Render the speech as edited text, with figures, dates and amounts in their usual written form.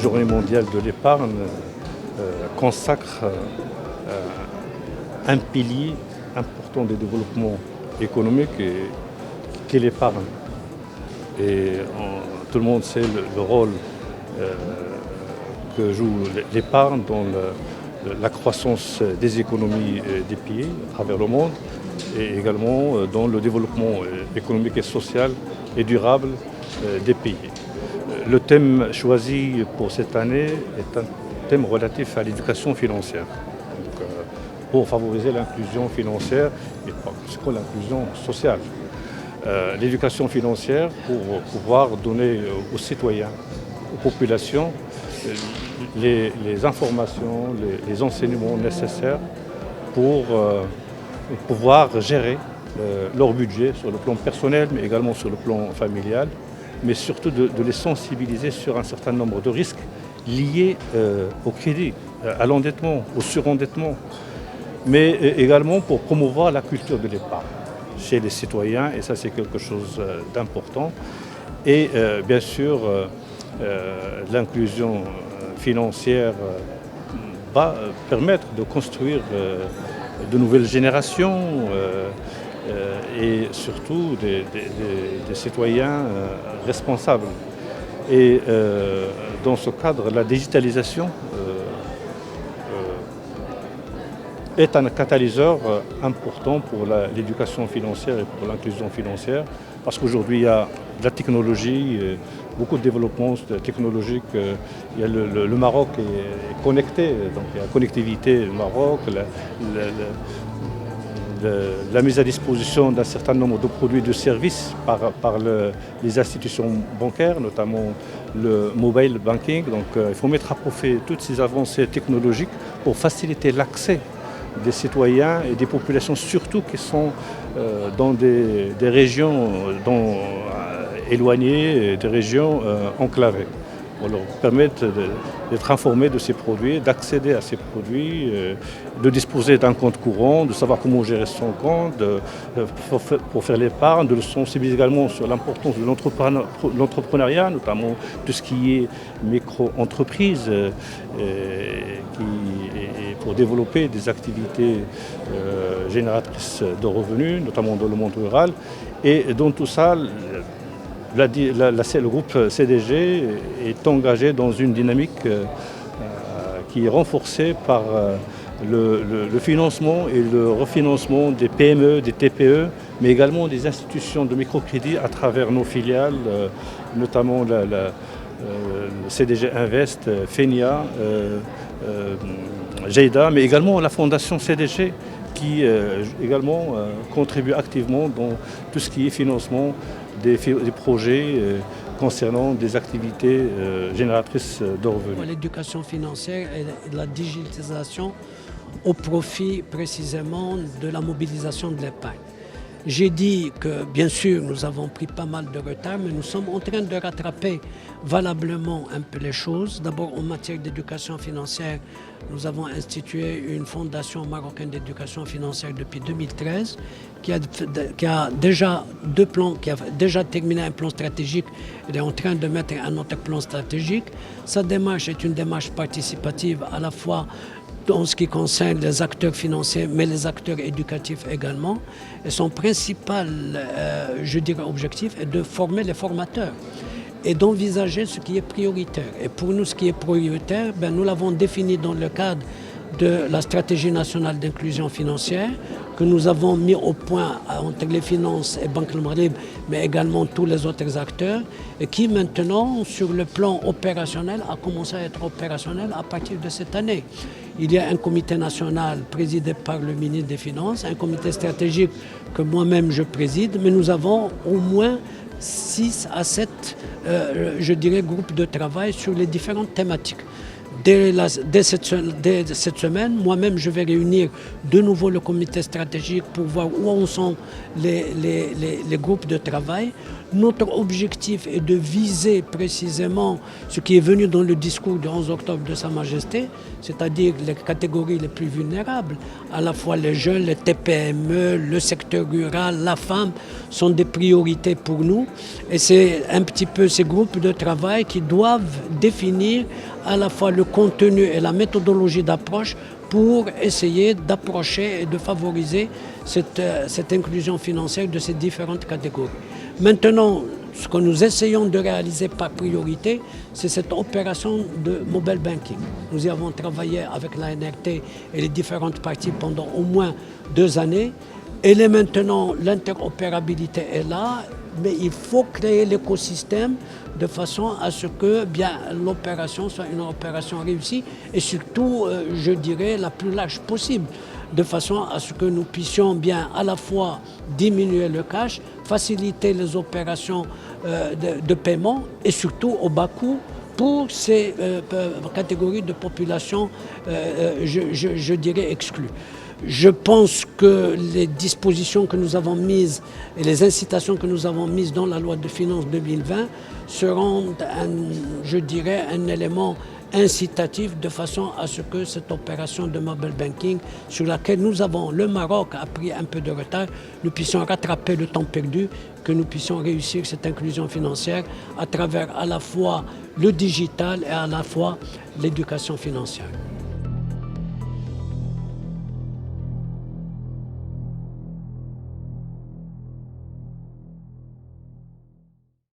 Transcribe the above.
journée mondiale de l'épargne consacre un pilier important du développement économique qu'est l'épargne. Et tout le monde sait le rôle que joue l'épargne dans la croissance des économies des pays à travers le monde et également dans le développement économique et social et durable des pays. Le thème choisi pour cette année est un thème relatif à l'éducation financière. Donc, pour favoriser l'inclusion financière et c'est quoi l'inclusion sociale. L'éducation financière pour pouvoir donner aux citoyens, aux populations, les informations, les enseignements nécessaires pour pouvoir gérer leur budget sur le plan personnel, mais également sur le plan familial, mais surtout de les sensibiliser sur un certain nombre de risques liés au crédit, à l'endettement, au surendettement, mais également pour promouvoir la culture de l'épargne chez les citoyens, et ça c'est quelque chose d'important. Et bien sûr, l'inclusion financière va permettre de construire de nouvelles générations et surtout des citoyens responsables. Et dans ce cadre, la digitalisation est un catalyseur important pour l'éducation financière et pour l'inclusion financière, parce qu'aujourd'hui il y a de la technologie, beaucoup de développements technologiques. Il y a le Maroc est connecté, donc il y a la connectivité au Maroc, la mise à disposition d'un certain nombre de produits et de services par les institutions bancaires, notamment le mobile banking. Donc il faut mettre à profit toutes ces avancées technologiques pour faciliter l'accès des citoyens et des populations, surtout qui sont dans des régions éloignées, des régions enclavées. Pour leur permettre d'être informés de ces produits, d'accéder à ces produits, de disposer d'un compte courant, de savoir comment gérer son compte, pour faire l'épargne, de le sensibiliser également sur l'importance de l'entrepreneuriat, notamment tout ce qui est micro-entreprise, pour développer des activités génératrices de revenus, notamment dans le monde rural. Et dans tout ça, le groupe CDG est engagé dans une dynamique qui est renforcée par le financement et le refinancement des PME, des TPE, mais également des institutions de microcrédit à travers nos filiales, notamment le CDG Invest, FENIA, GEIDA, mais également la Fondation CDG qui également contribue activement dans tout ce qui est financement des projets concernant des activités génératrices de revenus. L'éducation financière et la digitalisation au profit précisément de la mobilisation de l'épargne. J'ai dit que bien sûr nous avons pris pas mal de retard, mais nous sommes en train de rattraper valablement un peu les choses. D'abord en matière d'éducation financière, nous avons institué une fondation marocaine d'éducation financière depuis 2013 qui a déjà terminé un plan stratégique et est en train de mettre un autre plan stratégique. Sa démarche est une démarche participative à la fois en ce qui concerne les acteurs financiers, mais les acteurs éducatifs également. Et son principal, objectif est de former les formateurs et d'envisager ce qui est prioritaire. Et pour nous, ce qui est prioritaire, nous l'avons défini dans le cadre de la stratégie nationale d'inclusion financière que nous avons mis au point entre les finances et Banque El Maghreb, mais également tous les autres acteurs, et qui maintenant, sur le plan opérationnel, a commencé à être opérationnel à partir de cette année. Il y a un comité national présidé par le ministre des Finances, un comité stratégique que moi-même je préside, mais nous avons au moins 6 à 7, groupes de travail sur les différentes thématiques. dès cette semaine, moi-même, je vais réunir de nouveau le comité stratégique pour voir où en sont les groupes de travail. Notre objectif est de viser précisément ce qui est venu dans le discours du 11 octobre de Sa Majesté, c'est-à-dire les catégories les plus vulnérables, à la fois les jeunes, les TPME, le secteur rural, la femme, sont des priorités pour nous. Et c'est un petit peu ces groupes de travail qui doivent définir à la fois le contenu et la méthodologie d'approche pour essayer d'approcher et de favoriser cette inclusion financière de ces différentes catégories. Maintenant, ce que nous essayons de réaliser par priorité, c'est cette opération de mobile banking. Nous y avons travaillé avec la NRT et les différentes parties pendant au moins 2 années. Et maintenant, l'interopérabilité est là, mais il faut créer l'écosystème de façon à ce que l'opération soit une opération réussie et surtout, je dirais, la plus large possible, de façon à ce que nous puissions bien à la fois diminuer le cash, faciliter les opérations de paiement et surtout au bas coût pour ces catégories de population, je dirais, exclues. Je pense que les dispositions que nous avons mises et les incitations que nous avons mises dans la loi de finances 2020 seront, je dirais, un élément incitatif de façon à ce que cette opération de mobile banking sur laquelle le Maroc a pris un peu de retard, nous puissions rattraper le temps perdu, que nous puissions réussir cette inclusion financière à travers à la fois le digital et à la fois l'éducation financière.